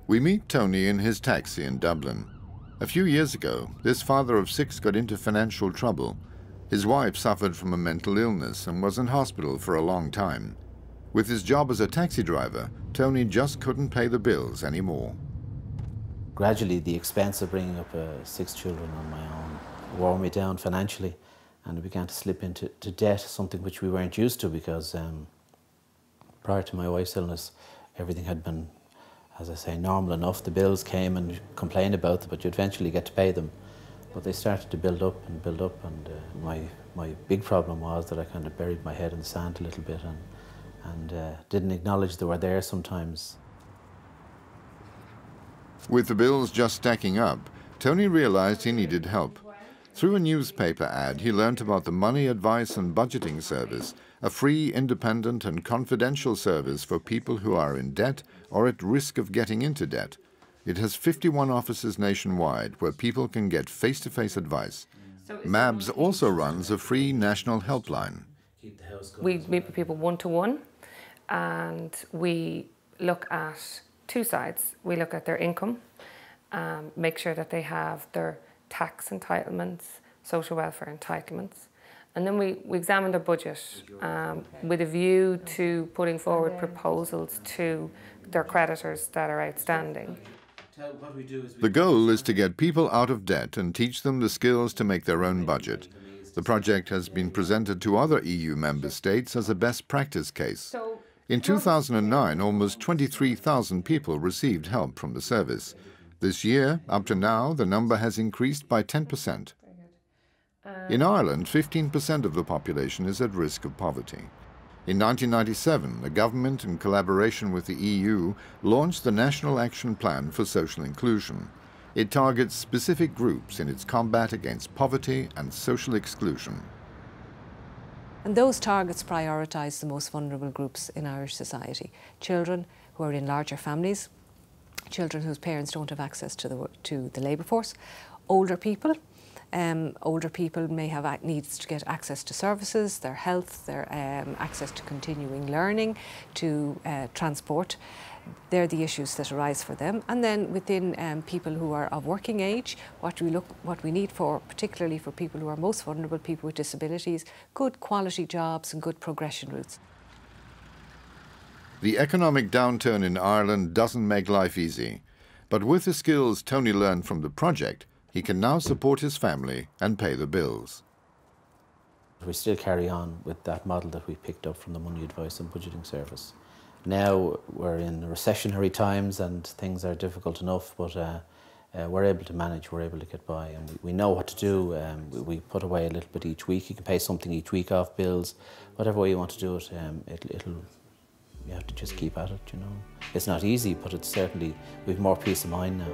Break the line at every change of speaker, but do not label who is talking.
We meet Tony in his taxi in Dublin. A few years ago, this father of 6 got into financial trouble. His wife suffered from a mental illness and was in hospital for a long time. With his job as a taxi driver, Tony just couldn't pay the bills anymore.
Gradually, the expense of bringing up 6 children on my own wore me down financially, and I began to slip into debt, something which we weren't used to because prior to my wife's illness, everything had been, as I say, normal enough. The bills came and you complained about them, but you eventually get to pay them. But they started to build up, and my big problem was that I kind of buried my head in the sand a little bit and didn't acknowledge they were there sometimes.
With the bills just stacking up, Tony realized he needed help. Through a newspaper ad, he learnt about the Money Advice and Budgeting Service, a free, independent and confidential service for people who are in debt or at risk of getting into debt. It has 51 offices nationwide where people can get face-to-face advice. MABS also runs a free national helpline.
We meet with people one-to-one, and we look at 2 sides. We look at their income, make sure that they have their tax entitlements, social welfare entitlements, and then we examine their budget with a view to putting forward proposals to their creditors that are outstanding.
The goal is to get people out of debt and teach them the skills to make their own budget. The project has been presented to other EU member states as a best practice case. In 2009, almost 23,000 people received help from the service. This year, up to now, the number has increased by 10%. In Ireland, 15% of the population is at risk of poverty. In 1997, the government, in collaboration with the EU, launched the National Action Plan for Social Inclusion. It targets specific groups in its combat against poverty and social exclusion.
And those targets prioritise the most vulnerable groups in Irish society. Children who are in larger families, children whose parents don't have access to the labour force, older people. Older people may have needs to get access to services, their health, their access to continuing learning, to transport. They're the issues that arise for them. And then within people who are of working age, what we need for, particularly for people who are most vulnerable, people with disabilities, good quality jobs and good progression routes.
The economic downturn in Ireland doesn't make life easy, but with the skills Tony learned from the project, he can now support his family and pay the bills.
We still carry on with that model that we picked up from the Money Advice and Budgeting Service. Now we're in recessionary times and things are difficult enough, but we're able to manage, we're able to get by, and we know what to do. We put away a little bit each week. You can pay something each week off bills, whatever way you want to do it. You have to just keep at it, you know. It's not easy, but it's certainly, we've more peace of mind now.